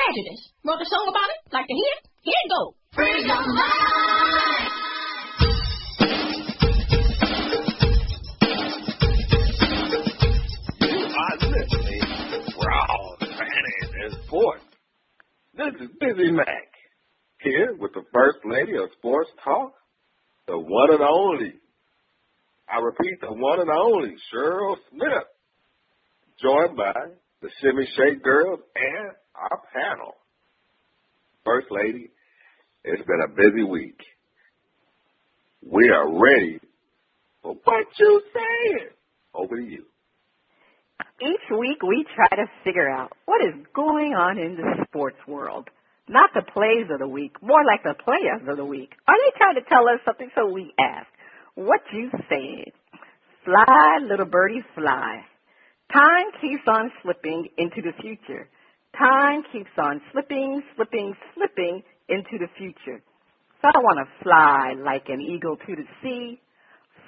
Prejudice. Wrote a song about it? Like to hear it? Here it goes. Free your mind. You are listening to Raw Panties and Sports. This is DizzieMac, here with the First Lady of Sports Talk, the one and only, I repeat, the one and only Cheryl Smith, joined by the Shimmy Shake Girls and our panel. First Lady, it's been a busy week. We are ready for what you saying. Over to you. Each week we try to figure out what is going on in the sports world. Not the plays of the week, more like the players of the week. Are they trying to tell us something? So we ask, what you saying? Fly, little birdie, fly. Time keeps on slipping into the future. Time keeps on slipping, slipping, slipping into the future. So I want to fly like an eagle to the sea.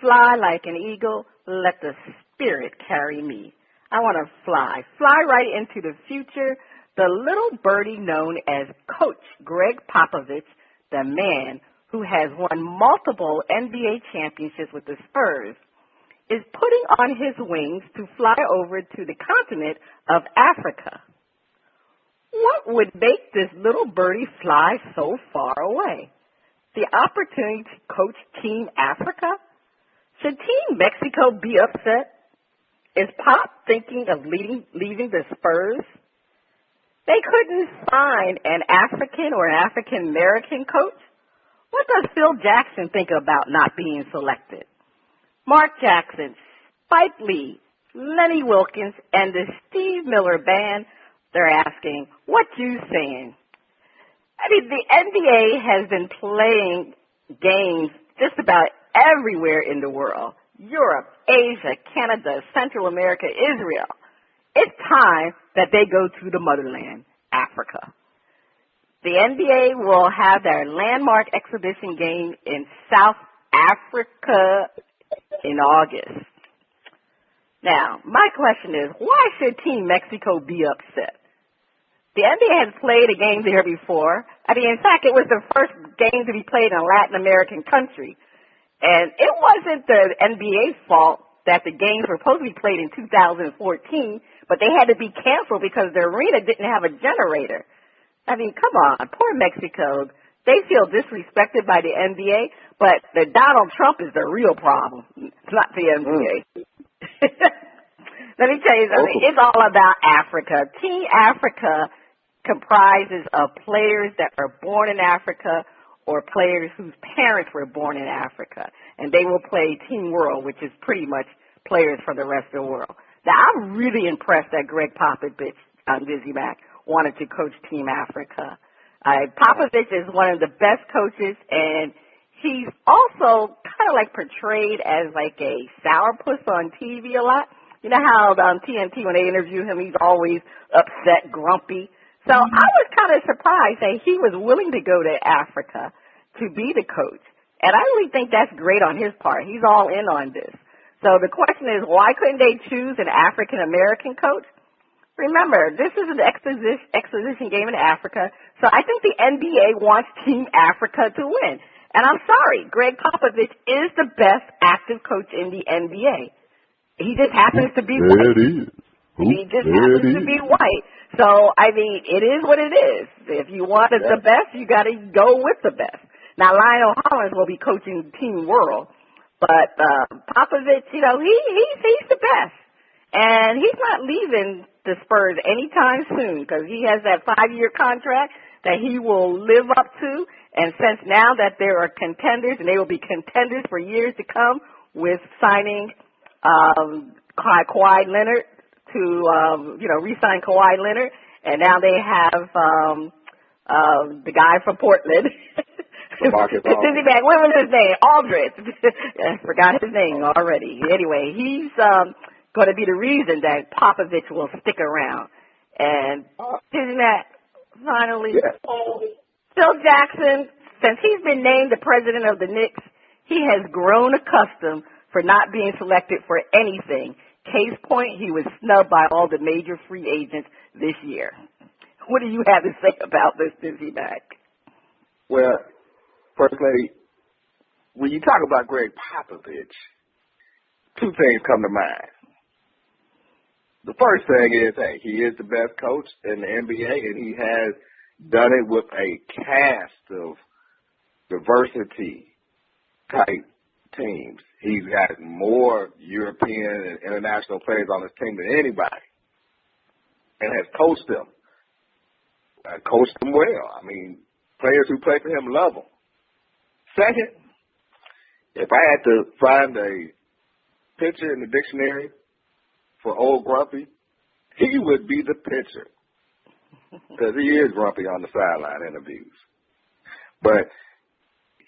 Fly like an eagle, let the spirit carry me. I want to fly right into the future. The little birdie known as Coach Greg Popovich, the man who has won multiple NBA championships with the Spurs, is putting on his wings to fly over to the continent of Africa. What would make this little birdie fly so far away? The opportunity to coach Team Africa? Should Team Mexico be upset? Is Pop thinking of leaving the Spurs? They couldn't find an African or an African-American coach? What does Phil Jackson think about not being selected? Mark Jackson, Spike Lee, Lenny Wilkins, and the Steve Miller Band, they're asking, what you saying? I mean, the NBA has been playing games just about everywhere in the world. Europe, Asia, Canada, Central America, Israel. It's time that they go to the motherland, Africa. The NBA will have their landmark exhibition game in South Africa in August. Now, my question is, why should Team Mexico be upset? The NBA has played a game there before. I mean, in fact, it was the first game to be played in a Latin American country. And it wasn't the NBA's fault that the games were supposed to be played in 2014, but they had to be canceled because the arena didn't have a generator. I mean, come on, poor Mexico. They feel disrespected by the NBA, but the Donald Trump is the real problem, not the NBA. Let me tell you something. It's all about Africa. Team Africa comprises of players that are born in Africa or players whose parents were born in Africa. And they will play Team World, which is pretty much players from the rest of the world. Now, I'm really impressed that Greg Popovich on DizzieMac wanted to coach Team Africa. Popovich is one of the best coaches, and he's also kind of like portrayed as like a sourpuss on TV a lot. You know how on TNT when they interview him, he's always upset, grumpy. So I was kind of surprised that he was willing to go to Africa to be the coach. And I really think that's great on his part. He's all in on this. So the question is, why couldn't they choose an African-American coach? Remember, this is an exposition game in Africa, so I think the NBA wants Team Africa to win. And I'm sorry, Greg Popovich is the best active coach in the NBA. He just happens to be white. He just happens to be white. So, I mean, it is what it is. If you wanted the best, you got to go with the best. Now, Lionel Hollins will be coaching Team World, but Popovich, you know, he's the best. And he's not leaving the Spurs anytime soon because he has that 5-year contract that he will live up to. And since now that there are contenders, and they will be contenders for years to come with signing Kawhi Leonard to, re-sign Kawhi Leonard. And now they have the guy from Portland. DizzieMac, what was his name? Aldridge. I forgot his name already. Anyway, he's going to be the reason that Popovich will stick around. And DizzieMac, finally, Phil Jackson, since he's been named the president of the Knicks, he has grown accustomed for not being selected for anything. Case point, he was snubbed by all the major free agents this year. What do you have to say about this, DizzieMac? Well, First Lady, when you talk about Greg Popovich, two things come to mind. The first thing is, hey, he is the best coach in the NBA, and he has done it with a cast of diversity type teams. He's got more European and international players on his team than anybody, and has coached them. Coached them well. I mean, players who play for him love him. Second, if I had to find a picture in the dictionary for old Grumpy, he would be the pitcher, because he is grumpy on the sideline interviews. But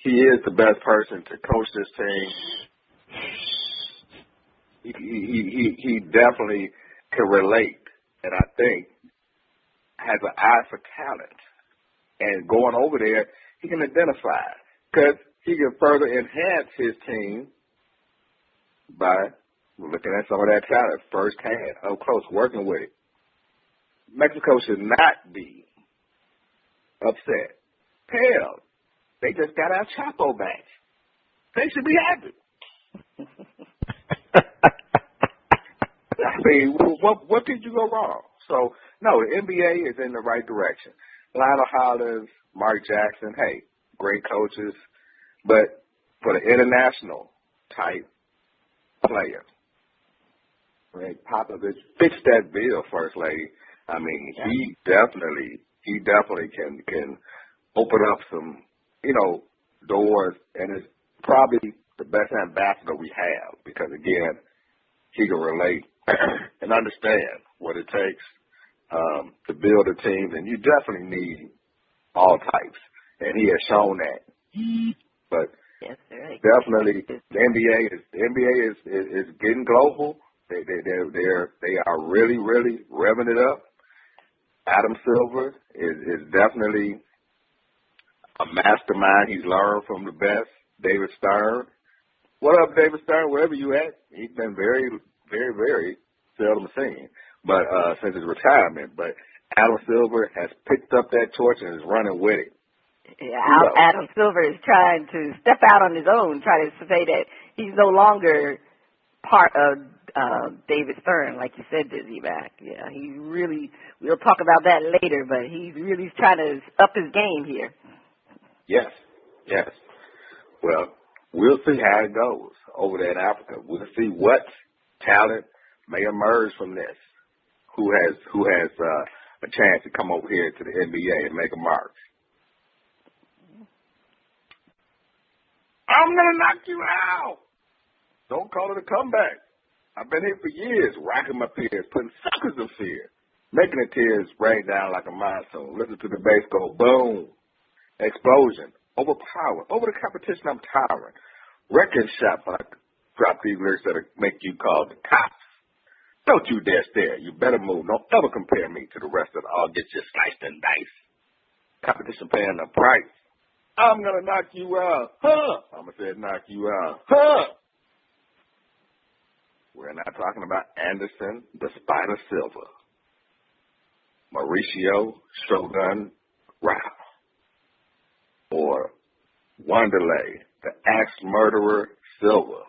he is the best person to coach this team. He definitely can relate, and I think has an eye for talent. And going over there, he can identify, because he can further enhance his team by looking at some of that talent firsthand, up close, working with it. Mexico should not be upset. Hell, they just got our Chapo back. They should be happy. I mean, what did you go wrong? So, no, the NBA is in the right direction. Lionel Hollins, Mark Jackson, hey, great coaches. But for the international type player, Greg Popovich fixed that bill, First Lady. I mean, he definitely can open up some, doors, and is probably the best ambassador we have, because again, he can relate and understand what it takes to build a team, and you definitely need all types, and he has shown that. But yes, right. Definitely, the NBA is getting global. They are really revving it up. Adam Silver is definitely a mastermind. He's learned from the best. David Stern. What up, David Stern? Wherever you at, he's been very seldom seen, but since his retirement. But Adam Silver has picked up that torch and is running with it. Yeah, Adam Silver is trying to step out on his own, trying to say that he's no longer part of David Stern, like you said, DizzieMac. Yeah, we'll talk about that later, but he's really trying to up his game here. Yes. Well, we'll see how it goes over there in Africa. We'll see what talent may emerge from this. Who has a chance to come over here to the NBA and make a mark? I'm gonna knock you out. Don't call it a comeback. I've been here for years, rocking my peers, putting suckers in fear, making the tears rain down like a monsoon. Listen to the bass go boom, explosion, overpower, over the competition I'm towering. Wrecking shop when I drop these lyrics that'll make you call the cops. Don't you dare stare. You better move. Don't ever compare me to the rest of the all get you sliced and diced. Competition paying the price. I'm gonna knock you out. Huh? I'ma say knock you out. Huh? We're not talking about Anderson, the Spider Silva, Mauricio Shogun Rao, or Wanderlei, the axe murderer Silva.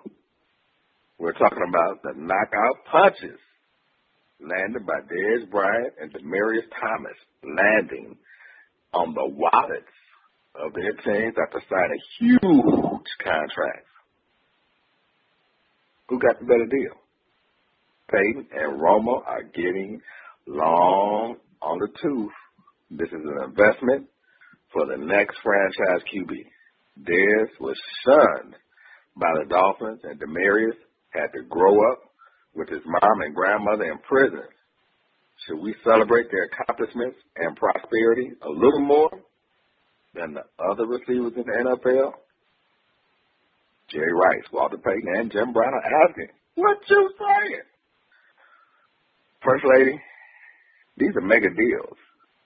We're talking about the knockout punches landed by Dez Bryant and Demaryius Thomas, landing on the wallets of their teams after signing huge contracts. Who got the better deal? Peyton and Roma are getting long on the tooth. This is an investment for the next franchise QB. Dez was shunned by the Dolphins, and Demaryius had to grow up with his mom and grandmother in prison. Should we celebrate their accomplishments and prosperity a little more than the other receivers in the NFL? Jerry Rice, Walter Payton, and Jim Brown are asking, what you saying? First Lady, these are mega deals.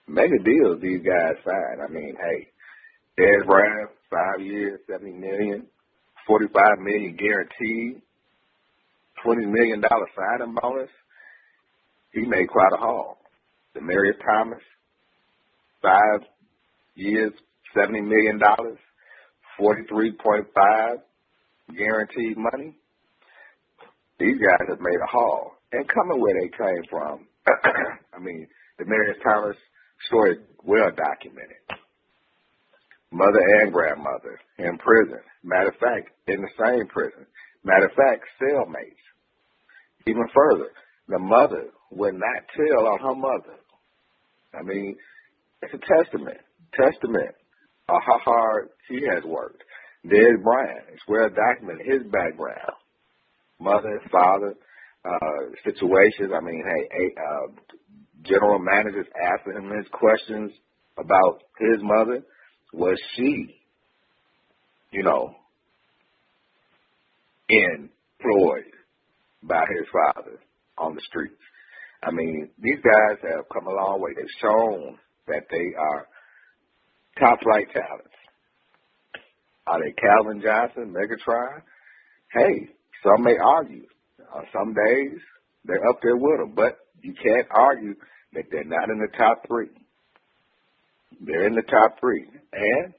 Mega deals these guys sign. I mean, hey, Dez Bryant, 5 years, $70 million, $45 million guaranteed, $20 million signing bonus. He made quite a haul. Demaryius Thomas, 5 years, $70 million, 43.5 guaranteed money. These guys have made a haul. And coming where they came from, I mean, the Marius Thomas story is well documented. Mother and grandmother in prison. Matter of fact, in the same prison. Matter of fact, cellmates. Even further, the mother would not tell on her mother. I mean, it's a testament of how hard he has worked. Dez Bryant, it's well documented his background. Mother, father, situations. I mean, hey, general managers asking him his questions about his mother. Was she, employed by his father on the streets? I mean, these guys have come a long way. They've shown that they are top-flight talents. Are they Calvin Johnson, Megatron? Hey, some may argue. On some days, they're up there with them. But you can't argue that they're not in the top 3. They're in the top 3. And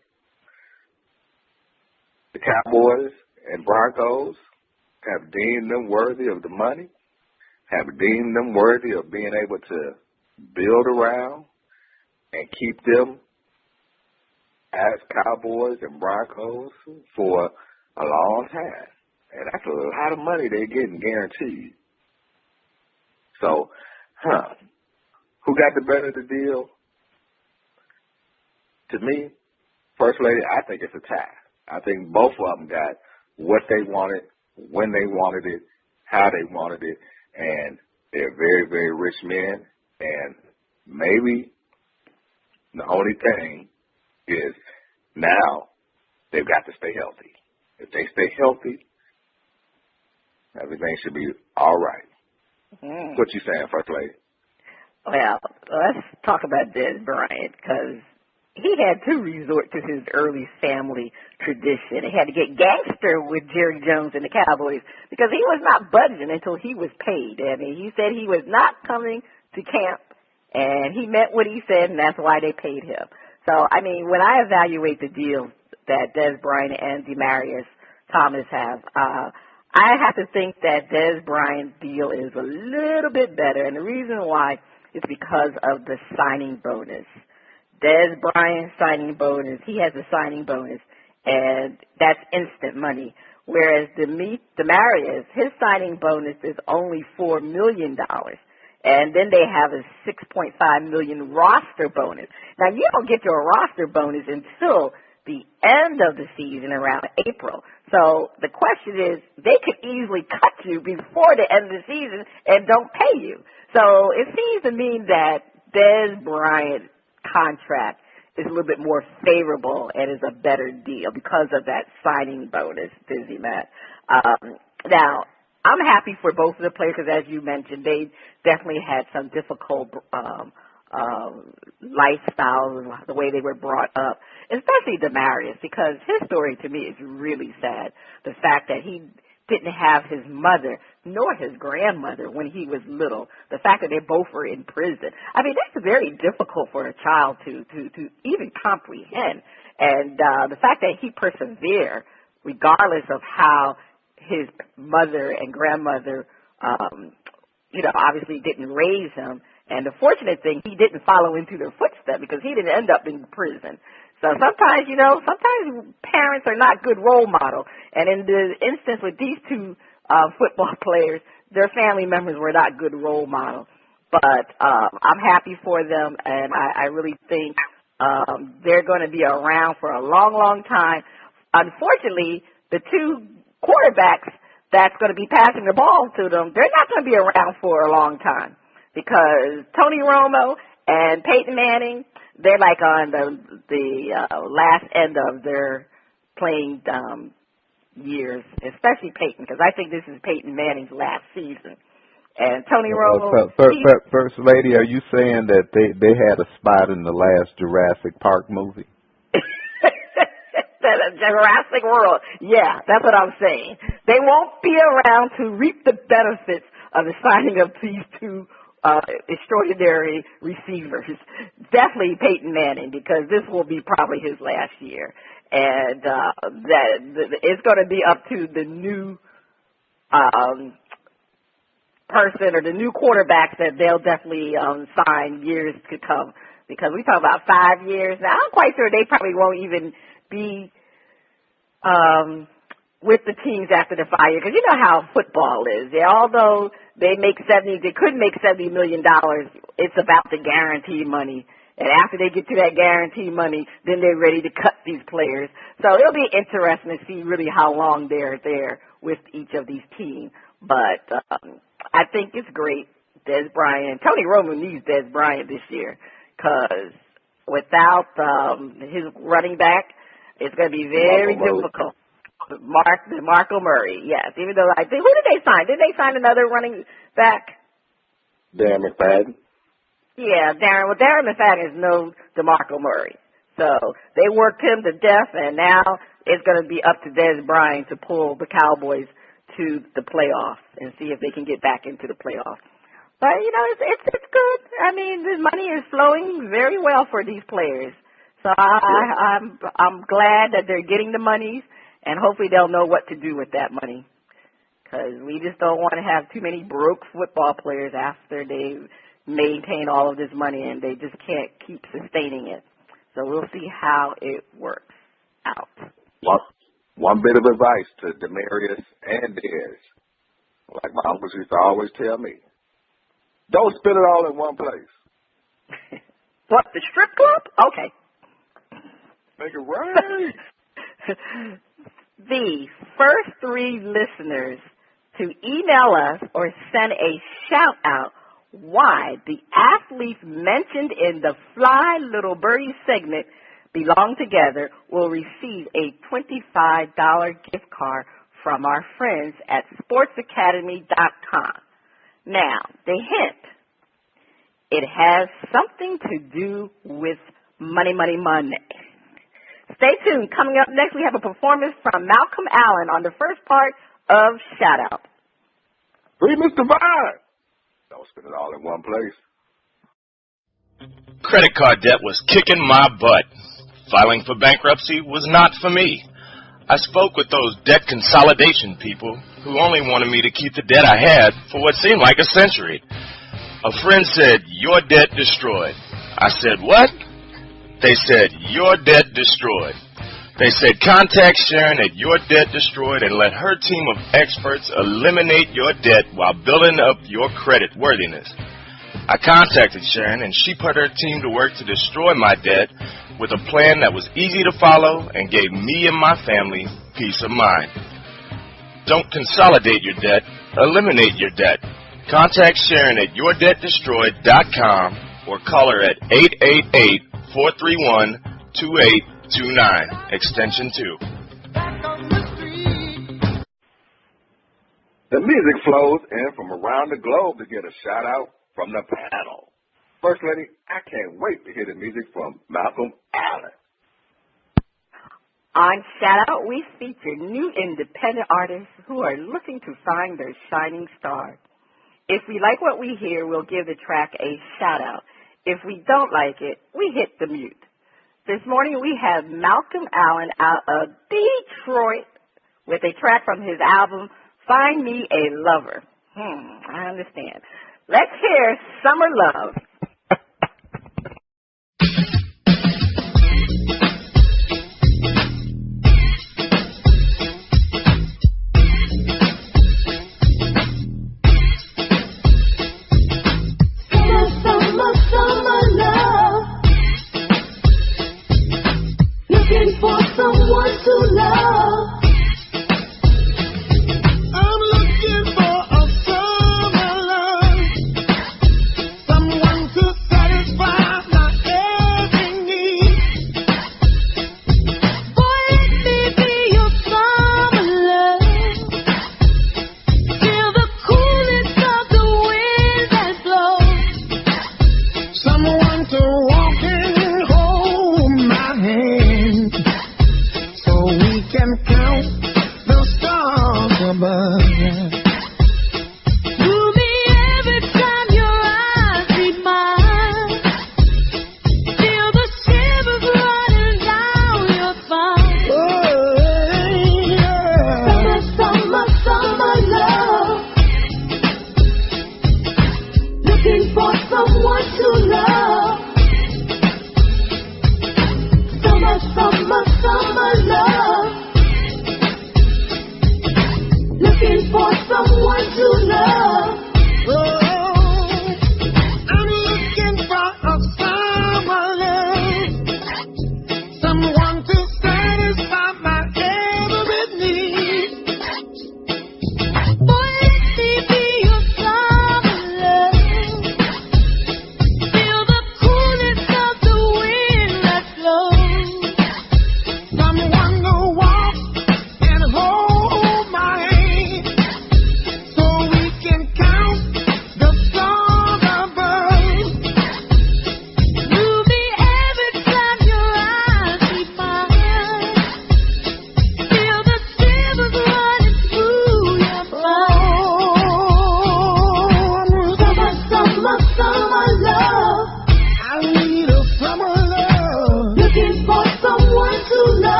the Cowboys and Broncos have deemed them worthy of the money, have deemed them worthy of being able to build around and keep them as Cowboys and Broncos for a long time. And that's a lot of money they're getting guaranteed. So, who got the better of the deal? To me, First Lady, I think it's a tie. I think both of them got what they wanted, when they wanted it, how they wanted it, and they're very, very rich men. And maybe the only thing is now they've got to stay healthy. If they stay healthy, everything should be all right. What you saying, First Lady? Well, let's talk about Dez Bryant, because he had to resort to his early family tradition. He had to get gangster with Jerry Jones and the Cowboys because he was not budging until he was paid. I mean, he said he was not coming to camp, and he meant what he said, and that's why they paid him. So, I mean, when I evaluate the deals that Dez Bryant and Ramirez Thomas have, I have to think that Dez Bryant's deal is a little bit better, and the reason why is because of the signing bonus. Dez Bryant's signing bonus, he has a signing bonus, and that's instant money. Whereas Ramirez, his signing bonus is only $4 million. And then they have a $6.5 million roster bonus. Now, you don't get your roster bonus until the end of the season, around April. So the question is, they could easily cut you before the end of the season and don't pay you. So it seems to me that Dez Bryant's contract is a little bit more favorable and is a better deal because of that signing bonus, DizzieMac. Now, I'm happy for both of the players because, as you mentioned, they definitely had some difficult lifestyles, the way they were brought up, especially Ramirez, because his story to me is really sad. The fact that he didn't have his mother nor his grandmother when he was little. The fact that they both were in prison. I mean, that's very difficult for a child to even comprehend. And the fact that he persevered, regardless of how his mother and grandmother, obviously didn't raise him. And the fortunate thing, he didn't follow into their footsteps because he didn't end up in prison. So sometimes, sometimes parents are not good role models. And in the instance with these two football players, their family members were not good role models. But I'm happy for them, and I really think they're going to be around for a long, long time. Unfortunately, the two quarterbacks that's going to be passing the ball to them, they're not going to be around for a long time because Tony Romo and Peyton Manning, they're like on the last end of their playing years, especially Peyton, because I think this is Peyton Manning's last season. And Tony Romo. First Lady, are you saying that they had a spot in the last Jurassic Park movie? Jurassic World. Yeah, that's what I'm saying. They won't be around to reap the benefits of the signing of these two extraordinary receivers. Definitely Peyton Manning, because this will be probably his last year. And it's going to be up to the new person or the new quarterbacks that they'll definitely sign years to come. Because we talk about 5 years now. I'm quite sure they probably won't even be with the teams after the 5 years. Because you know how football is. Although they could make $70 million, it's about the guarantee money. And after they get to that guarantee money, then they're ready to cut these players. So it'll be interesting to see really how long they're there with each of these teams. But I think it's great. Dez Bryant, Tony Romo needs Dez Bryant this year, because without his running back, it's going to be very difficult. DeMarco Murray, yes. Even though I think, who did they sign? Did they sign another running back? Darren McFadden. Yeah, Darren McFadden is no DeMarco Murray. So they worked him to death, and now it's going to be up to Dez Bryant to pull the Cowboys to the playoffs and see if they can get back into the playoffs. But, you know, it's good. I mean, the money is flowing very well for these players. So I'm glad that they're getting the monies, and hopefully they'll know what to do with that money. Because we just don't want to have too many broke football players after they maintain all of this money and they just can't keep sustaining it. So we'll see how it works out. One bit of advice to Demarius and Dez, like my uncles used to always tell me, don't spend it all in one place. What, the strip club? Okay. Make it right. The first 3 listeners to email us or send a shout-out why the athletes mentioned in the Fly Little Birdie segment belong together will receive a $25 gift card from our friends at sportsacademy.com. Now, the hint, it has something to do with money. Stay tuned. Coming up next, we have a performance from Malcolm Allen on the first part of Shout Out. Free Mr. Vine. Don't spend it all in one place. Credit card debt was kicking my butt. Filing for bankruptcy was not for me. I spoke with those debt consolidation people who only wanted me to keep the debt I had for what seemed like a century. A friend said, "Your debt destroyed." I said, "What?" They said, "Your debt destroyed." They said, "Contact Sharon at Your Debt Destroyed and let her team of experts eliminate your debt while building up your credit worthiness." I contacted Sharon, and she put her team to work to destroy my debt with a plan that was easy to follow and gave me and my family peace of mind. Don't consolidate your debt, eliminate your debt. Contact Sharon at yourdebtdestroyed.com or call her at 888-431-2829, extension 2. The music flows in from around the globe to get a shout out from the panel. First Lady, I can't wait to hear the music from Malcolm Allen. On Shout Out, we feature new independent artists who are looking to find their shining star. If we like what we hear, we'll give the track a shout out. If we don't like it, we hit the mute. This morning we have Malcolm Allen out of Detroit with a track from his album, Find Me a Lover. I understand. Let's hear Summer Love. I'm looking for a summer love, someone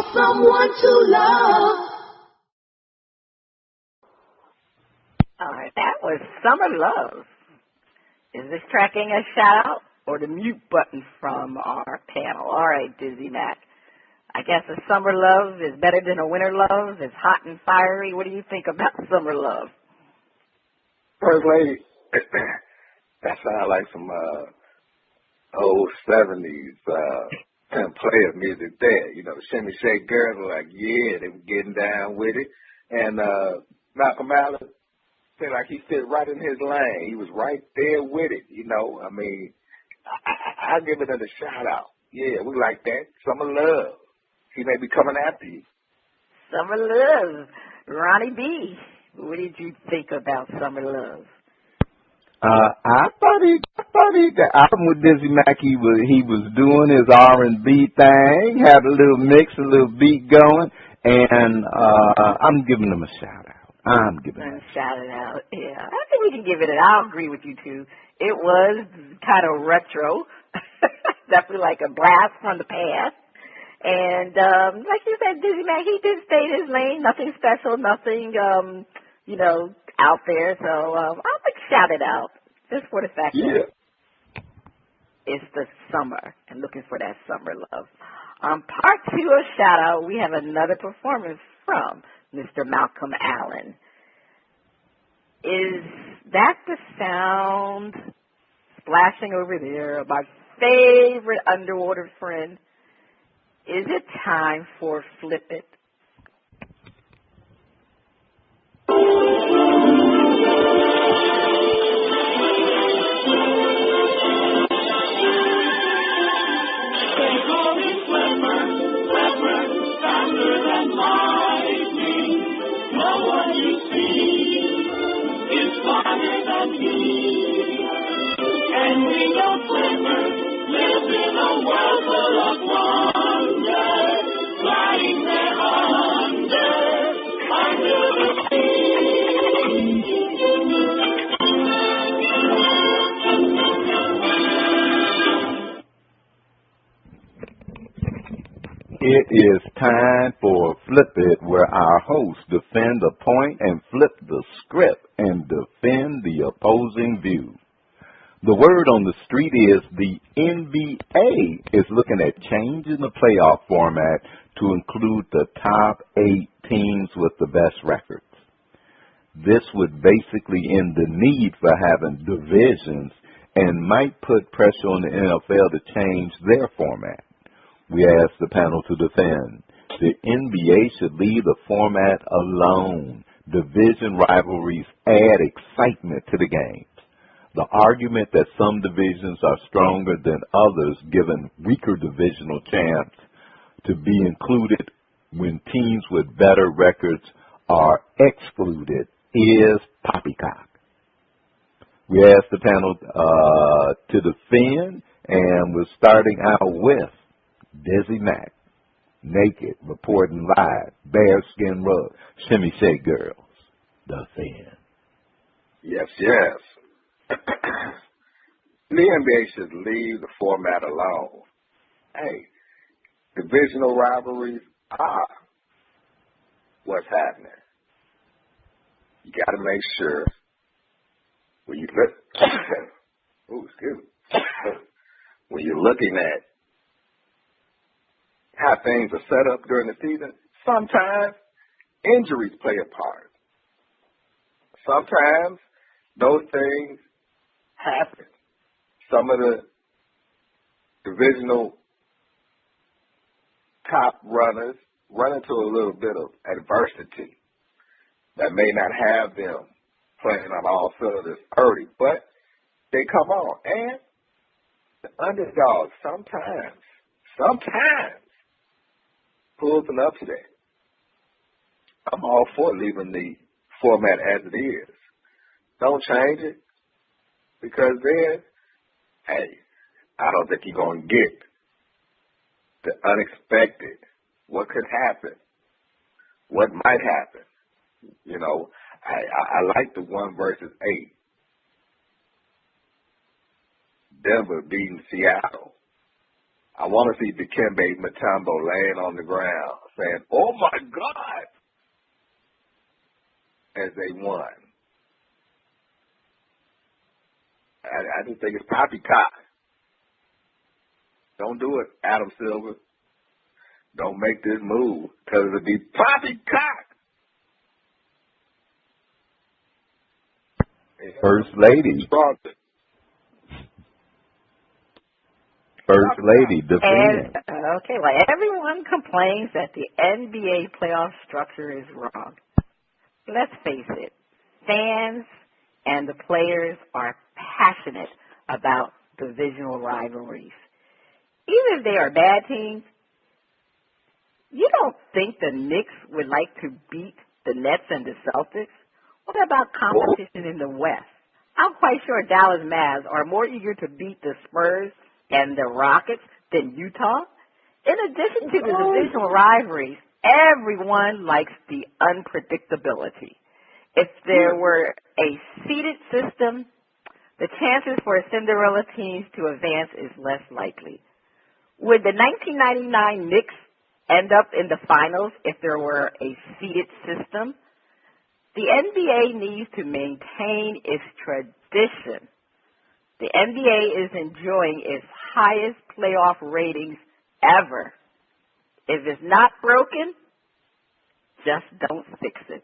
for someone to love. All right, that was Summer Love. Is this tracking a shout-out or the mute button from our panel? All right, DizzieMac. I guess a summer love is better than a winter love. It's hot and fiery. What do you think about summer love? First lady, that sounds like some old 70s Playa music there. You know, the shimmy shake girls were like, yeah, they were getting down with it. And Malcolm Allen, seemed like he fit right in his lane. He was right there with it, you know. I mean, I'll give it a shout out. Yeah, we like that. Summer love. He may be coming after you. Summer love. Ronnie B., what did you think about summer love? I thought he got out with DizzieMac. He was doing his R&B thing, had a little mix, a little beat going, and I'm giving him a shout out. I'm giving him a shout out. Yeah, I think we can give it. I'll agree with you too. It was kind of retro, definitely like a blast from the past. And like you said, DizzieMac, he did stay in his lane. Nothing special, nothing out there. So I'll shout it out just for the fact that it's the summer and looking for that summer love. Part two of shout out, we have another performance from Mr. Malcolm Allen. Is that the sound splashing over there of my favorite underwater friend? Is it time for Flip It? It is time for Flip It, where our hosts defend a point and flip the script and defend the opposing view. The word on the street is the NBA is looking at changing the playoff format to include the top 8 teams with the best records. This would basically end the need for having divisions and might put pressure on the NFL to change their format. We ask the panel to defend. The NBA should leave the format alone. Division rivalries add excitement to the games. The argument that some divisions are stronger than others, given weaker divisional champs, to be included when teams with better records are excluded, is poppycock. We ask the panel to defend, and we're starting out with DizzieMac, naked, reporting live, bearskin rug, shimmy shake girls, defend. Yes, yes. The NBA should leave the format alone. Hey, divisional rivalries are what's happening. You got to make sure when you look, when you're looking at how things are set up during the season, sometimes injuries play a part. Sometimes those things happen. Some of the divisional top runners run into a little bit of adversity that may not have them playing on all cylinders early, but they come on. And the underdog sometimes pulls an upset. I'm all for leaving the format as it is. Don't change it, because then, hey, I don't think you're going to get the unexpected. What could happen? What might happen? You know, I like the 1 versus 8. Denver beating Seattle. I want to see Dikembe Mutombo laying on the ground, saying, "Oh my God," as they won. I just think it's poppycock. Don't do it, Adam Silver. Don't make this move because it'll be poppycock. First Lady. First Lady, defend. Okay, well, everyone complains that the NBA playoff structure is wrong. Let's face it, fans and the players are passionate about divisional rivalries. Even if they are bad teams, you don't think the Knicks would like to beat the Nets and the Celtics? What about competition in the West? I'm quite sure Dallas Mavs are more eager to beat the Spurs and the Rockets than Utah. In addition to the divisional rivalries, everyone likes the unpredictability. If there were a seeded system, the chances for Cinderella teams to advance is less likely. Would the 1999 Knicks end up in the finals if there were a seeded system? The NBA needs to maintain its tradition. The NBA is enjoying its highest playoff ratings ever. If it's not broken, just don't fix it.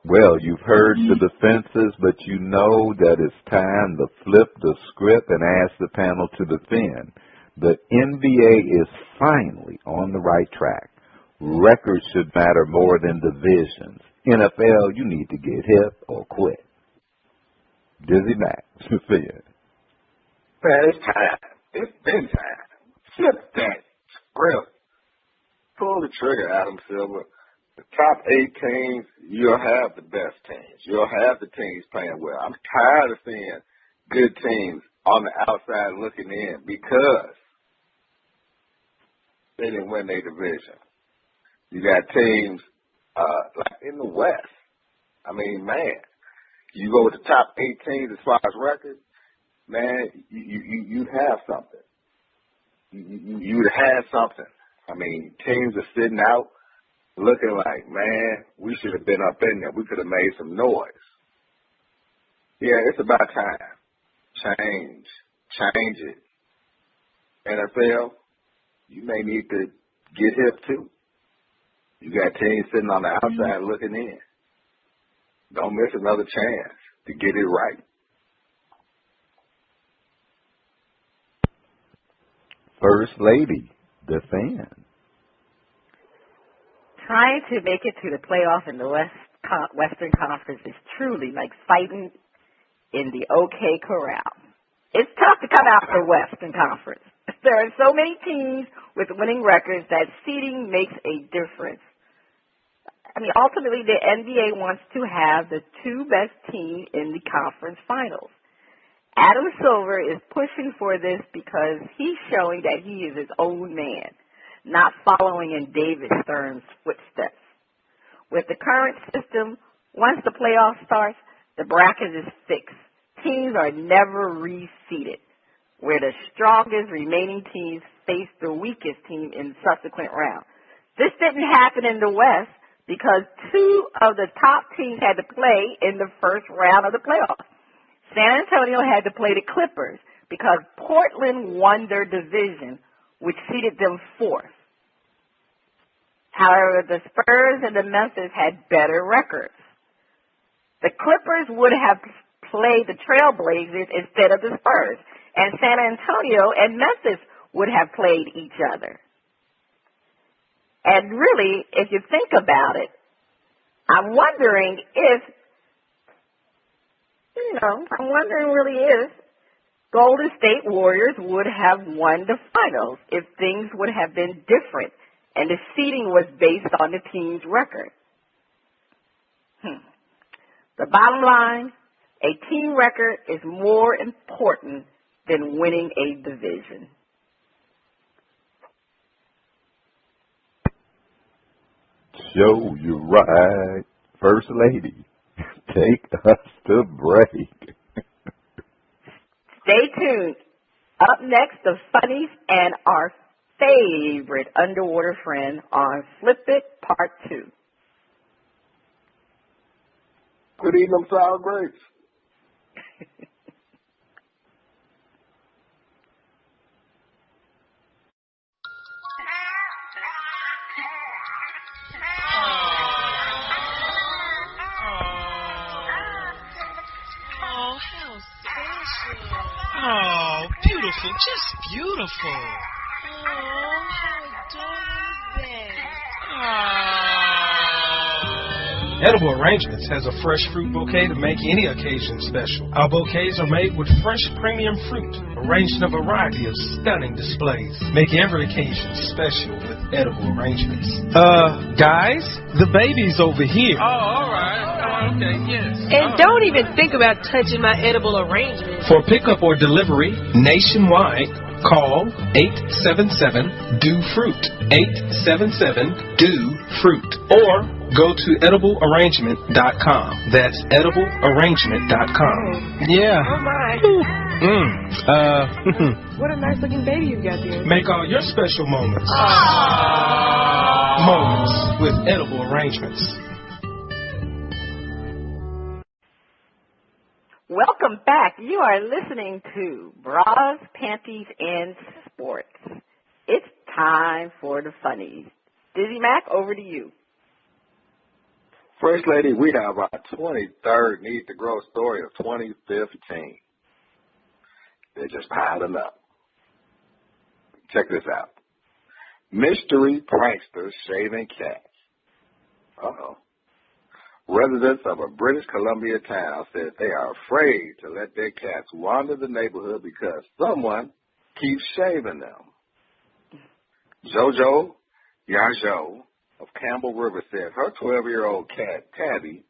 Well, you've heard the defenses, but you know that it's time to flip the script and ask the panel to defend. The NBA is finally on the right track. Records should matter more than divisions. NFL, you need to get hip or quit. DizzieMac, defend. Man, it's time. It's been time. Flip that script. Pull the trigger, Adam Silver. The top 8 teams, you'll have the best teams. You'll have the teams playing well. I'm tired of seeing good teams on the outside looking in because they didn't win their division. You got teams like in the West. I mean, man, you go with the top 8 teams as far as records, man, you'd have something. You'd have something. I mean, teams are sitting out looking like, man, we should have been up in there. We could have made some noise. Yeah, it's about time. Change it. NFL, you may need to get hip too. You got teams sitting on the outside looking in. Don't miss another chance to get it right. First Lady, defend. Trying to make it to the playoff in the Western Conference is truly like fighting in the OK Corral. It's tough to come out the Western Conference. There are so many teams with winning records that seeding makes a difference. I mean, ultimately, the NBA wants to have the 2 best teams in the conference finals. Adam Silver is pushing for this because he's showing that he is his own man, not following in David Stern's footsteps. With the current system, once the playoff starts, the bracket is fixed. Teams are never reseeded, where the strongest remaining teams face the weakest team in the subsequent round. This didn't happen in the West because 2 of the top teams had to play in the first round of the playoffs. San Antonio had to play the Clippers because Portland won their division, which seeded them 4th. However, the Spurs and the Memphis had better records. The Clippers would have played the Trailblazers instead of the Spurs, and San Antonio and Memphis would have played each other. And really, if you think about it, I'm wondering if Golden State Warriors would have won the finals if things would have been different and the seeding was based on the team's record. The bottom line, a team record is more important than winning a division. Show you right. First Lady, take us to break. Stay tuned. Up next, the funnies and our favorite underwater friend on Flip It Part 2. Quit eating them sour grapes. Oh, beautiful, just beautiful. Oh, how adorable is that? Edible Arrangements has a fresh fruit bouquet to make any occasion special. Our bouquets are made with fresh premium fruit, arranged in a variety of stunning displays. Make every occasion special with Edible Arrangements. Guys, the baby's over here. Oh, all right. Oh, okay, yes. And don't even think about touching my edible arrangements. For pickup or delivery nationwide, call 877-DO-FRUIT, 877-DO-FRUIT, or go to ediblearrangement.com. That's ediblearrangement.com. Yeah. Oh, my. What a nice looking baby you've got there. Make all your special moments. Moments with Edible Arrangements. Welcome back. You are listening to Bras, Panties, and Sports. It's time for the funnies. DizzieMac, over to you. First Lady, we have our 23rd Need to Grow story of 2015. They're just piling up. Check this out. Mystery pranksters shaving cats. Uh-oh. Residents of a British Columbia town said they are afraid to let their cats wander the neighborhood because someone keeps shaving them. Jojo Yarjo of Campbell River said her 12-year-old cat, Tabby,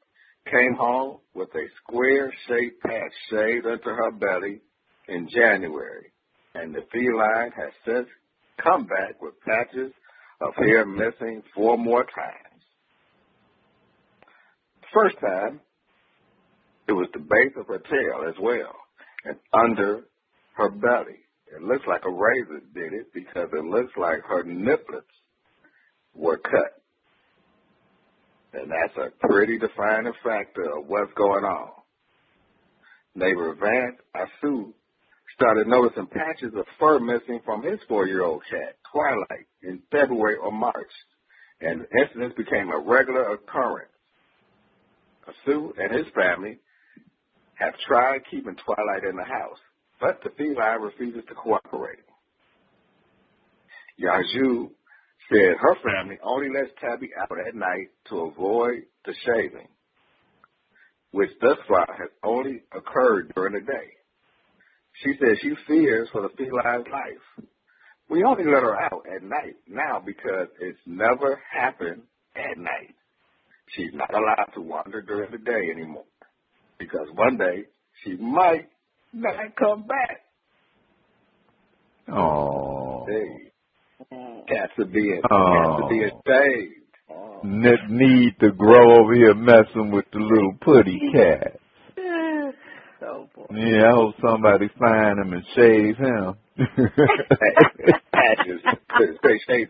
came home with a square-shaped patch shaved into her belly in January, and the feline has since come back with patches of hair missing 4 more times. First time, it was the base of her tail as well, and under her belly. It looks like a razor did it because it looks like her nipples were cut. And that's a pretty defining factor of what's going on. Neighbor Vance Asu started noticing patches of fur missing from his 4-year-old cat, Twilight, in February or March, and the incidents became a regular occurrence. Asu and his family have tried keeping Twilight in the house, but the feline refuses to cooperate. Yaju said her family only lets Tabby out at night to avoid the shaving, which thus far has only occurred during the day. She says she fears for the feline's life. We only let her out at night now because it's never happened at night. She's not allowed to wander during the day anymore because one day she might not come back. Oh. Hey, cats are being saved. Need to grow over here messing with the little putty cat. Oh, boy. Yeah, I hope somebody find him and shave him. Patches.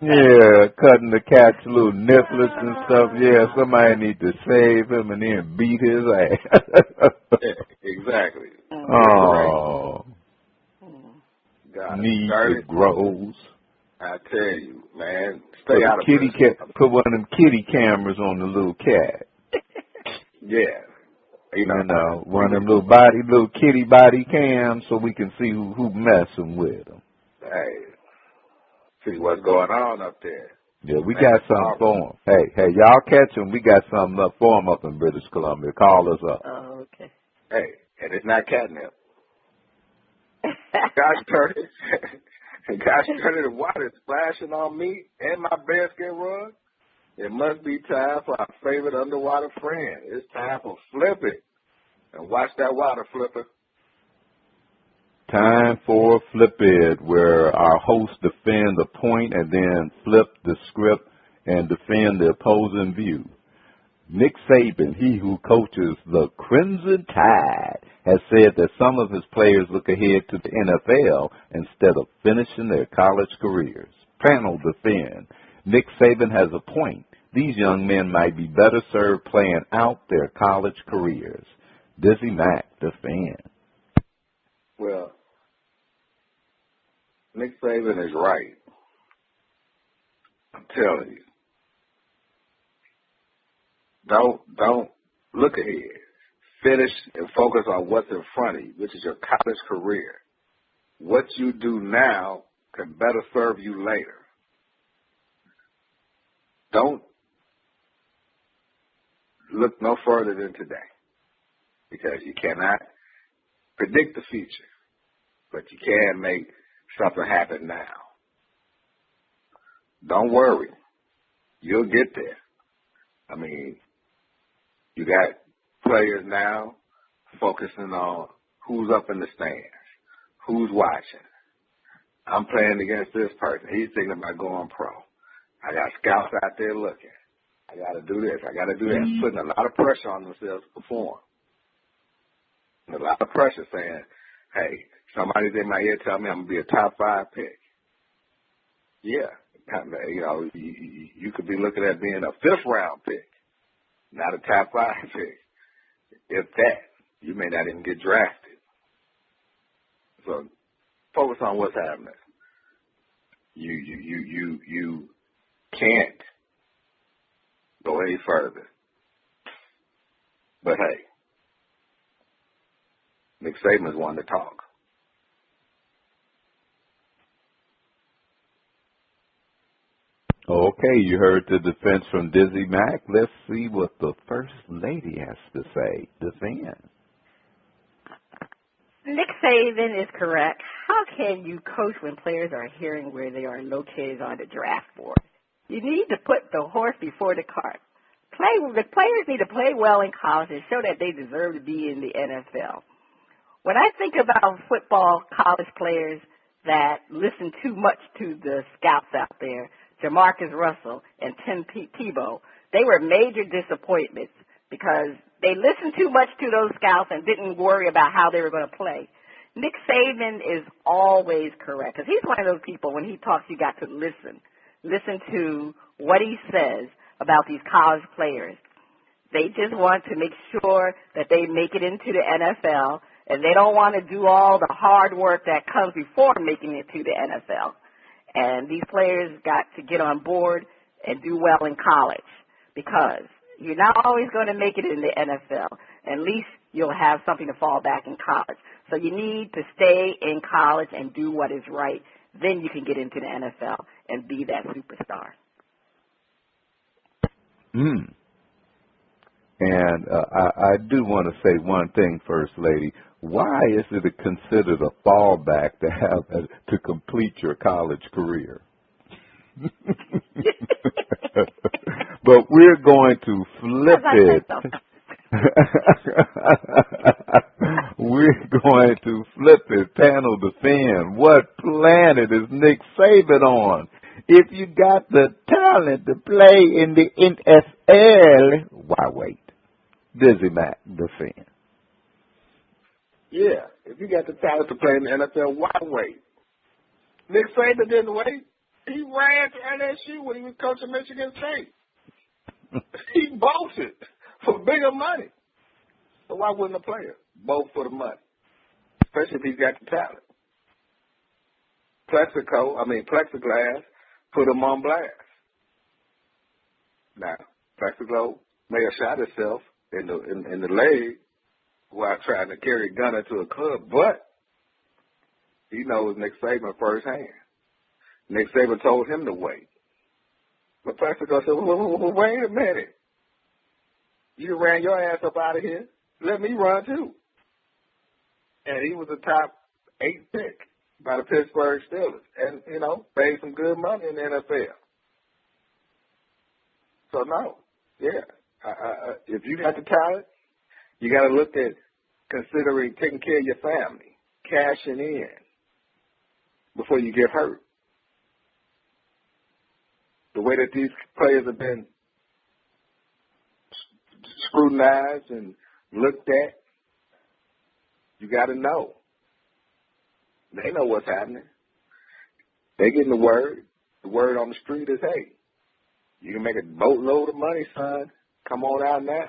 Yeah, cutting the cat's little nipples and stuff. Yeah, somebody need to save him and then beat his ass. Yeah, exactly. Oh. God, need to grows. I tell you, man, stay out of Put one of them kitty cameras on the little cat. Yeah. You know, one of them little kitty body cams so we can see who messing with them. Hey, see what's going on up there. Yeah, we got something for them. Hey, y'all catch them. We got something up for them up in British Columbia. Call us up. Oh, okay. Hey, and it's not catnip. Gosh darn it. Gosh darn it, the water splashing on me and my bearskin rug. It must be time for our favorite underwater friend. It's time for Flip It. And watch that water, Flipper. Time for Flip It, where our hosts defend the point and then flip the script and defend the opposing view. Nick Saban, he who coaches the Crimson Tide, has said that some of his players look ahead to the NFL instead of finishing their college careers. Panel defend. Nick Saban has a point. These young men might be better served playing out their college careers. DizzieMac defend. Well, Nick Saban is right. I'm telling you. Don't look ahead. Finish and focus on what's in front of you, which is your college career. What you do now can better serve you later. Don't look no further than today, because you cannot predict the future, but you can make something happen now. Don't worry. You'll get there. I mean, you got players now focusing on who's up in the stands, who's watching. I'm playing against this person. He's thinking about going pro. I got scouts out there looking. I got to do this. I got to do that. Putting a lot of pressure on themselves to perform. And a lot of pressure saying, hey, somebody's in my ear telling me I'm going to be a top 5 pick. Yeah. You know, you could be looking at being a 5th round pick, not a top 5 pick. If that, you may not even get drafted. So focus on what's happening. You can't go any further. But hey, Nick Saban is one to talk. Okay, you heard the defense from DizzieMac. Let's see what the First Lady has to say. Defend. Nick Saban is correct. How can you coach when players are hearing where they are located on the draft board? You need to put the horse before the cart. The players need to play well in college and show that they deserve to be in the NFL. When I think about football college players that listen too much to the scouts out there, Jamarcus Russell and Tim Tebow, they were major disappointments because they listened too much to those scouts and didn't worry about how they were going to play. Nick Saban is always correct because he's one of those people, when he talks, you got to listen. Listen to what he says about these college players. They just want to make sure that they make it into the NFL, and they don't want to do all the hard work that comes before making it to the NFL. And these players got to get on board and do well in college because you're not always going to make it in the NFL. At least you'll have something to fall back in college. So you need to stay in college and do what is right. Then you can get into the NFL and be that superstar. And I do want to say one thing, First Lady. Why is it considered a fallback to have to complete your college career? But we're going to flip it. We're going to flip it. Panel defend. What planet is Nick Saban on? If you got the talent to play in the NFL, why wait? DizzieMac defend. Yeah, if you got the talent to play in the NFL, why wait? Nick Saban didn't wait. He ran to LSU when he was coaching Michigan State. He bolted for bigger money. So why wouldn't a player bolt for the money? Especially if he's got the talent. Plexiglass put him on blast. Now, Plexiglass may have shot himself in the leg while trying to carry a gun into a club, but he knows Nick Saban firsthand. Nick Saban told him to wait. But Plexiglass said, well, wait a minute. You ran your ass up out of here. Let me run too. And he was a top 8 pick by the Pittsburgh Steelers and, paid some good money in the NFL. So, no, if you got the talent, you got to look at considering taking care of your family, cashing in before you get hurt. The way that these players have been scrutinized and looked at, you got to know. They know what's happening. They getting the word. the word on the street is, hey, you can make a boatload of money, son. Come on out now.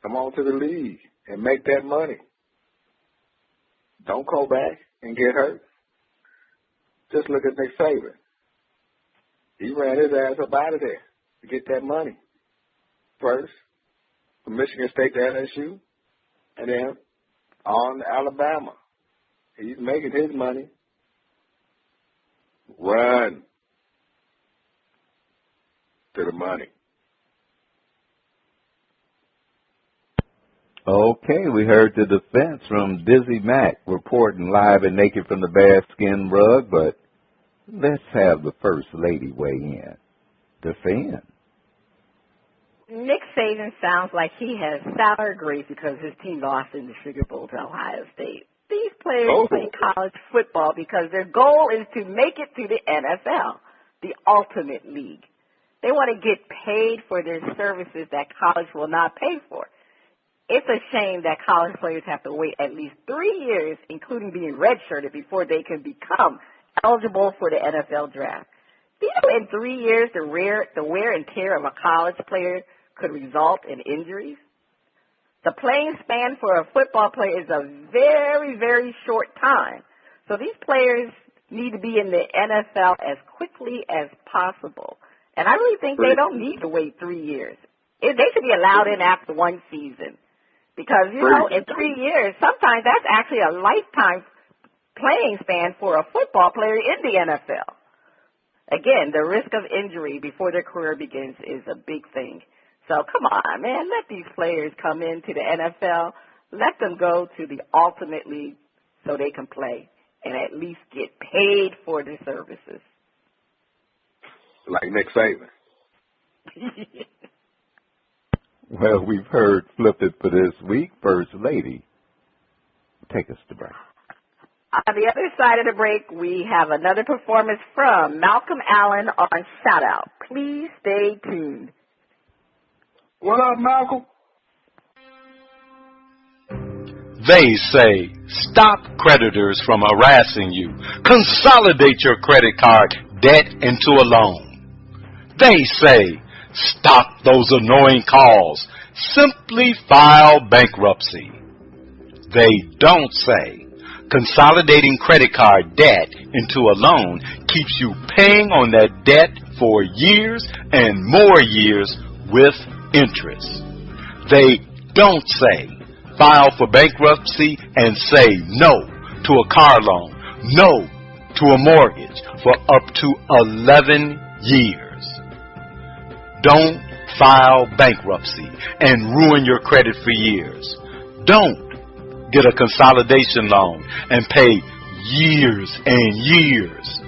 Come on to the league and make that money. Don't go back and get hurt. Just look at Nick Saban. He ran his ass up out of there to get that money. First, from Michigan State to LSU, and then on to Alabama. He's making his money. Run to the money. Okay, we heard the defense from DizzieMac reporting live and naked from the Bearskin rug, but let's have the First Lady weigh in. Defend. Nick Saban sounds like he has sour grapes because his team lost in the Sugar Bowl to Ohio State. These players play college football because their goal is to make it to the NFL, the ultimate league. They want to get paid for their services that college will not pay for. It's a shame that college players have to wait at least 3 years, including being redshirted, before they can become eligible for the NFL draft. Do you know in 3 years the wear and tear of a college player could result in injuries? The playing span for a football player is a very, very short time. So these players need to be in the NFL as quickly as possible. And I really think they don't need to wait 3 years. They should be allowed in after one season. Because, you know, in 3 years, sometimes that's actually a lifetime playing span for a football player in the NFL. Again, the risk of injury before their career begins is a big thing. So come on, man, let these players come into the NFL. Let them go to the ultimate league so they can play and at least get paid for their services. Like Nick Saban. Well, we've heard Flip It for this week. First Lady, take us to break. On the other side of the break, we have another performance from Malcolm Allen on Shout Out. Please stay tuned. What up, Malcolm? They say, stop creditors from harassing you. Consolidate your credit card debt into a loan. They say, stop those annoying calls. Simply file bankruptcy. They don't say, consolidating credit card debt into a loan keeps you paying on that debt for years and more years with interest. They don't say, file for bankruptcy and say no to a car loan, no to a mortgage for up to 11 years. Don't file bankruptcy and ruin your credit for years. Don't get a consolidation loan and pay years and years.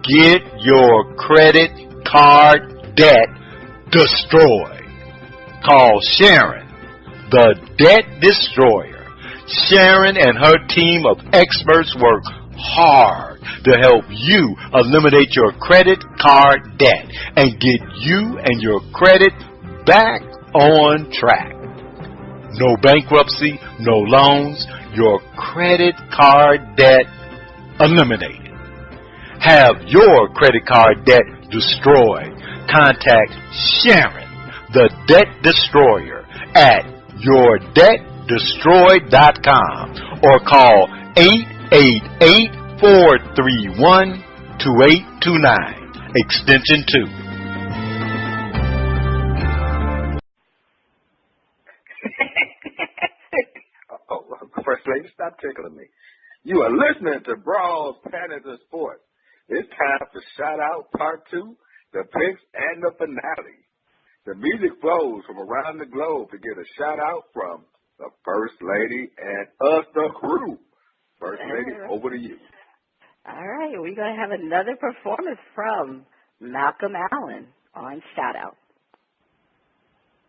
Get your credit card debt destroyed. Call Sharon, the debt destroyer. Sharon and her team of experts work hard to help you eliminate your credit card debt and get you and your credit back on track. No bankruptcy, no loans, your credit card debt eliminated. Have your credit card debt destroyed. Contact Sharon, the debt destroyer, at yourdebtdestroyed.com or call 888-431-2829, extension 2. First Lady, stop tickling me. You are listening to Brawls, Panties and Sports. It's time for Shout Out Part 2, the picks, and the finale. The music flows from around the globe to get a shout out from the First Lady and us, the crew. First Lady, over to you. All right, we're going to have another performance from Malcolm Allen on Shout Out.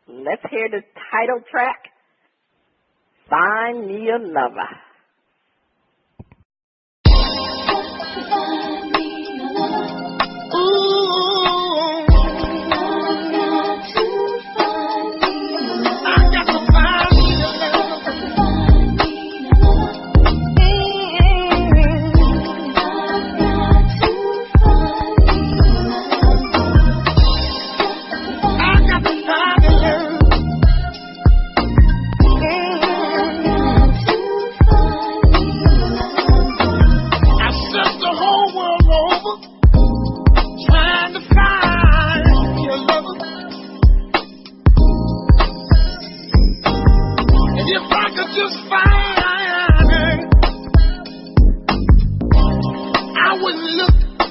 Let's hear the title track, Find Me a Lover.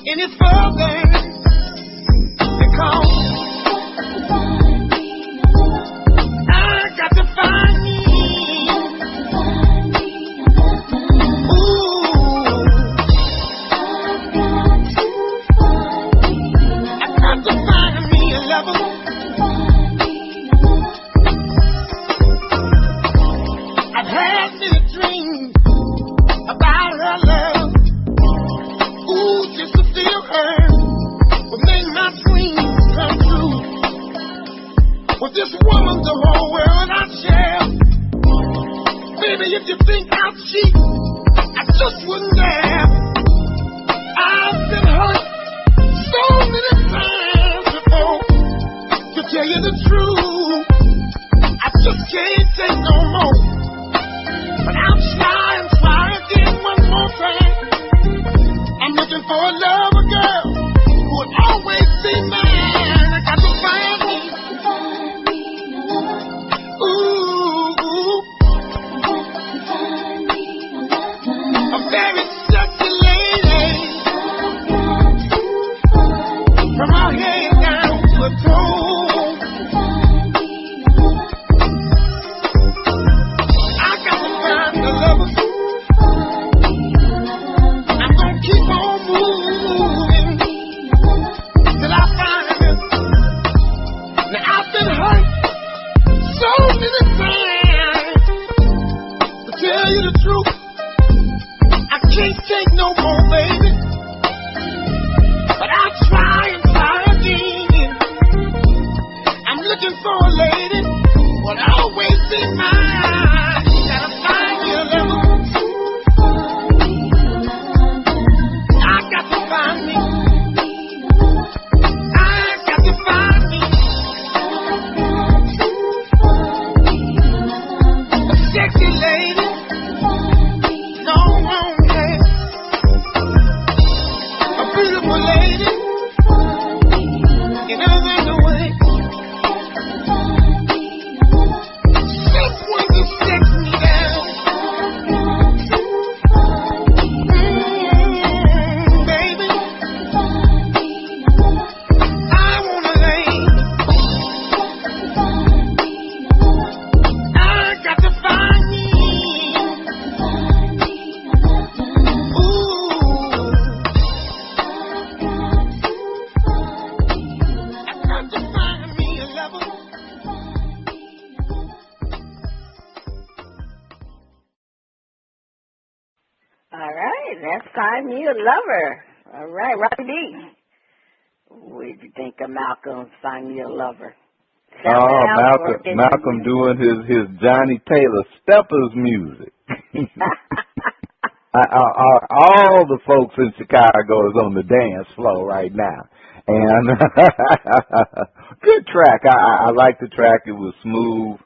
any further because I got to find me. I got to find me a lover. I've had many dreams about her love. Ooh, just to feel her would make my dreams come true. With this woman, the whole world I share. Baby, if you think I'm cheap, I just wouldn't dare. I've been hurt so many times before. To tell you the truth, I just can't take no more. But I'll try and try again one more time. I'm looking for a lover girl who would always be mine. I got to find me. Ooh, a very sexy lady, from her head down to her toe. I got to find the lover. I'm gonna keep on moving till I find it. Now I've been hurt so many times. To tell you the truth, I can't take no more, baby. But I'll try and try again. I'm looking for a lady who will always be mine. Gotta find me a lover. I got to find me. I got to find me a sexy lady, long hair, a beautiful lady, in other way. Someone to sex me down, baby. I want a lady. I got to find me. Ooh, I got to find me a lover. All right, that's Find Me a Lover. All right, Robbie D. What did you think of Malcolm's Find Me a Lover? Malcolm doing his Johnny Taylor Steppers music. All the folks in Chicago is on the dance floor right now, and good track. I like the track. It was smooth.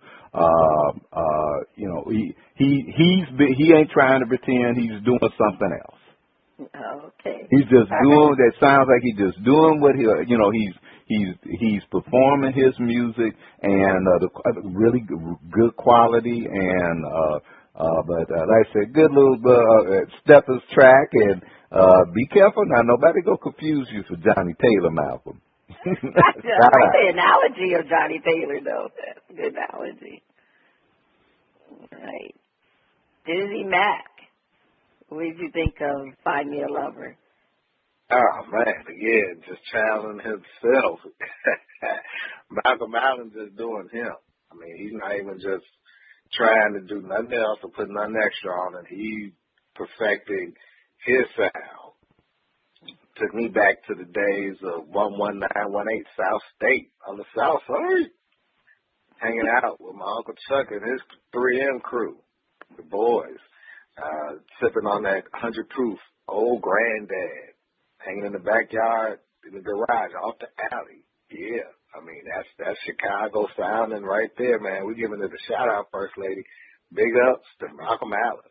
You know, he ain't trying to pretend he's doing something else. Okay. He's just doing. That sounds like he's just doing what he. You know, he's performing his music and the really good quality and. But like I said, good little Steppers track, and be careful now. Nobody go confuse you for Johnny Taylor, Malcolm. I like the analogy of Johnny Taylor, though. That's a good analogy. All right. DizzieMac, what did you think of Find Me a Lover? Oh, man, again, just channeling himself. Malcolm Allen just doing him. I mean, he's not even just trying to do nothing else or put nothing extra on it. He's perfecting his sound. Took me back to the days of 11918 South State on the South Side, hanging out with my Uncle Chuck and his 3M crew, the boys, sipping on that 100 proof old granddad, hanging in the backyard, in the garage, off the alley. Yeah, I mean, that's Chicago sounding right there, man. We're giving it a shout-out, First Lady. Big ups to Malcolm Allen.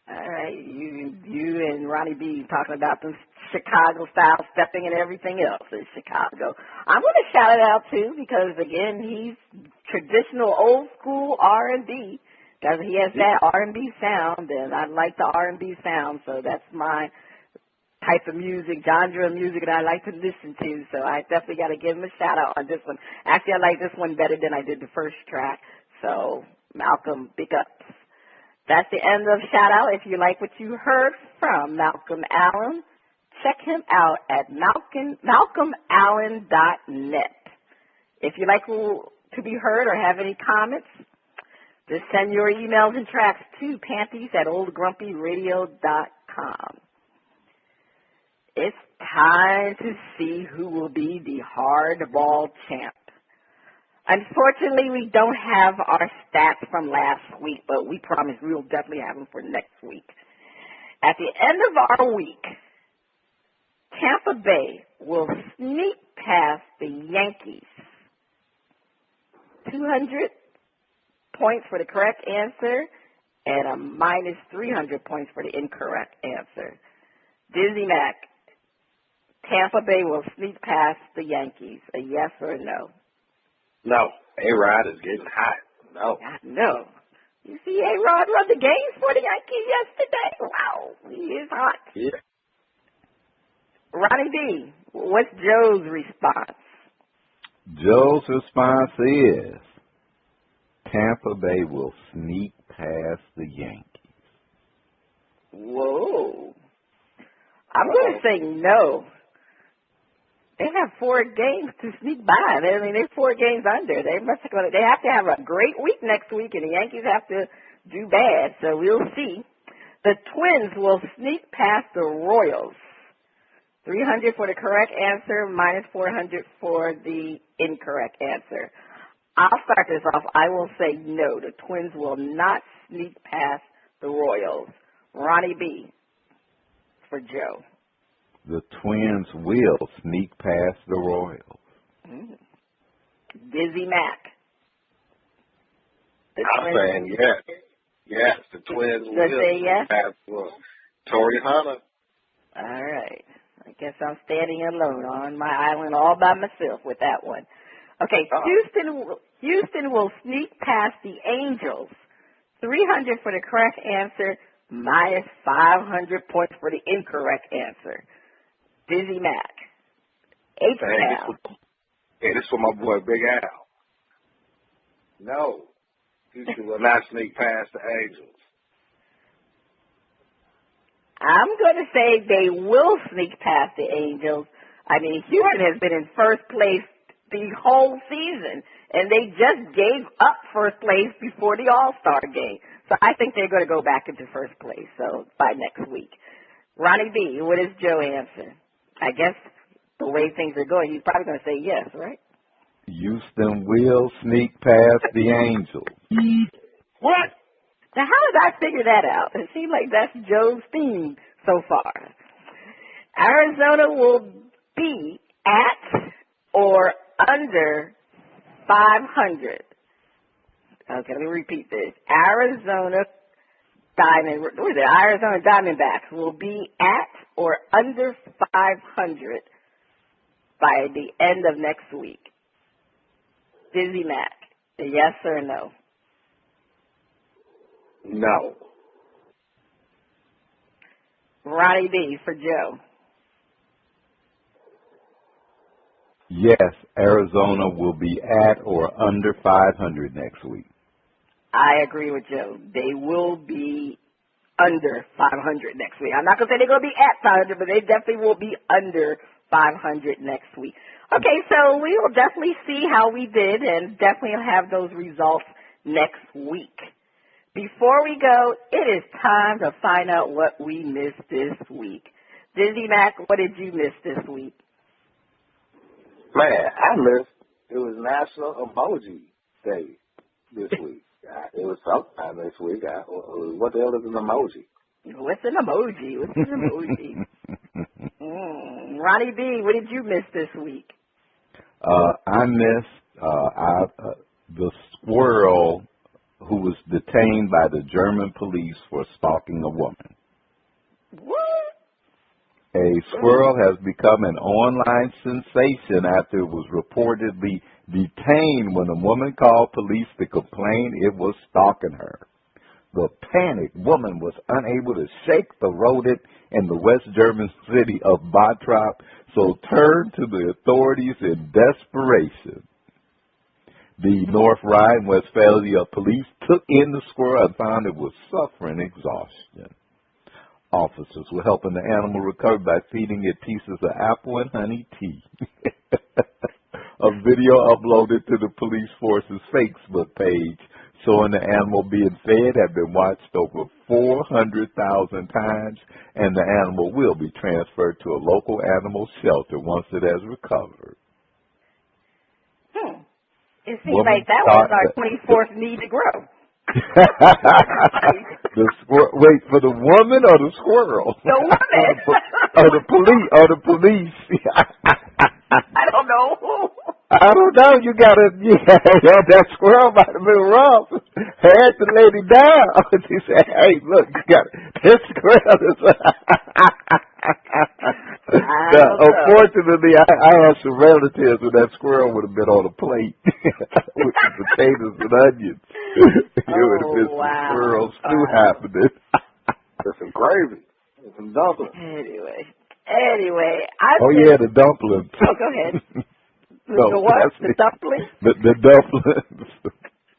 All right, you and Ronnie B talking about the Chicago style stepping and everything else in Chicago. I'm going to shout it out too because again he's traditional old school R&B. Because he has that R&B sound, and I like the R&B sound, so that's my type of music, genre of music that I like to listen to. So I definitely got to give him a shout out on this one. Actually, I like this one better than I did the first track. So Malcolm, big ups. That's the end of shout out. If you like what you heard from Malcolm Allen, check him out at malcolmallen.net. If you like to be heard or have any comments, just send your emails and tracks to panties@oldgrumpyradio.com. It's time to see who will be the hardball champ. Unfortunately, we don't have our stats from last week, but we promise we will definitely have them for next week. At the end of our week, Tampa Bay will sneak past the Yankees. 200 points for the correct answer and a minus 300 points for the incorrect answer. DizzieMac, Tampa Bay will sneak past the Yankees. A yes or a no? No. A-Rod is getting hot. No. No. You see A-Rod run the games for the Yankees yesterday? Wow, he is hot. Yeah. Ronnie B, what's Joe's response? Joe's response is Tampa Bay will sneak past the Yankees. Whoa. I'm going to say no. They have 4 games to sneak by. They're 4 games under. They have to have a great week next week, and the Yankees have to do bad. So we'll see. The Twins will sneak past the Royals. 300 for the correct answer, minus 400 for the incorrect answer. I'll start this off. I will say no. The Twins will not sneak past the Royals. Ronnie B for Joe. The Twins will sneak past the Royals. DizzieMac. I'm saying yes. Yes, the Twins will say yes? pass the Royals. Torrey Hunter. All right. I guess I'm standing alone on my island all by myself with that one. Okay, Houston will sneak past the Angels. 300 for the correct answer, minus 500 points for the incorrect answer. DizzieMac. H-Pal. Hey, this is for my boy Big Al. No, Houston will not sneak past the Angels. I'm going to say they will sneak past the Angels. I mean, Houston has been in first place the whole season, and they just gave up first place before the All-Star game. So I think they're going to go back into first place by next week. Ronnie B., what is Joe answer? I guess the way things are going, he's probably going to say yes, right? Houston will sneak past the Angels. What? Now, how did I figure that out? It seems like that's Joe's theme so far. Arizona will be at or under 500. Okay, let me repeat this. Arizona Diamondbacks will be at or under 500 by the end of next week. DizzieMac, yes or no? No. Ronnie B. for Joe. Yes, Arizona will be at or under 500 next week. I agree with Joe. They will be under 500 next week. I'm not going to say they're going to be at 500, but they definitely will be under 500 next week. Okay, so we will definitely see how we did and definitely have those results next week. Before we go, it is time to find out what we missed this week. DizzieMac, what did you miss this week? Man, I missed. It was National Emoji Day this week. It was sometime this week. What the hell is an emoji? What's an emoji? Ronnie B., what did you miss this week? I missed the squirrel who was detained by the German police for stalking a woman. What? A squirrel has become an online sensation after it was reportedly detained when a woman called police to complain it was stalking her. The panicked woman was unable to shake the rodent and the West German city of Bottrop, so turned to the authorities in desperation. The North Rhine-Westphalia police took in the squirrel and found it was suffering exhaustion. Officers were helping the animal recover by feeding it pieces of apple and honey tea. A video uploaded to the police force's Facebook page showing the animal being fed had been watched over 400,000 times, and the animal will be transferred to a local animal shelter once it has recovered. It seems like that was our 24th need to grow. The squirrel. Wait, for the woman or the squirrel? The woman. Or the police? Or the police? I don't know. I don't know. You gotta. Yeah, that squirrel might have been rough. Had the lady down. She said, "Hey, look, you got this squirrel is." Unfortunately, I have some relatives, and that squirrel would have been on a plate with some potatoes and onions. It would have been some squirrel stew happening. There's some gravy. There's some dumplings. Anyway. The dumplings. Oh, go ahead. The what? The dumplings? The dumplings.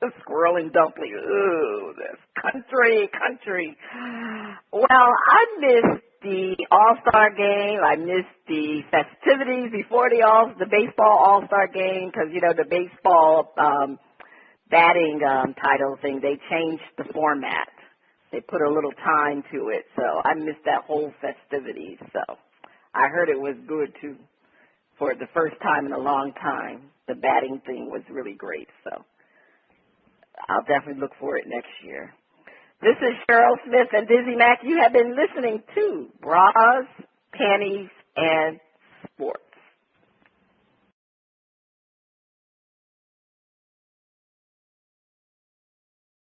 The squirrel and dumpling. Ooh, that's country. Well, I missed the All-Star game. I missed the festivities before the baseball All-Star game because, the baseball batting title thing, they changed the format. They put a little time to it, so I missed that whole festivities. So I heard it was good, too, for the first time in a long time. The batting thing was really great, so I'll definitely look for it next year. This is Cheryl Smith and DizzieMac. You have been listening to Bras, Panties, and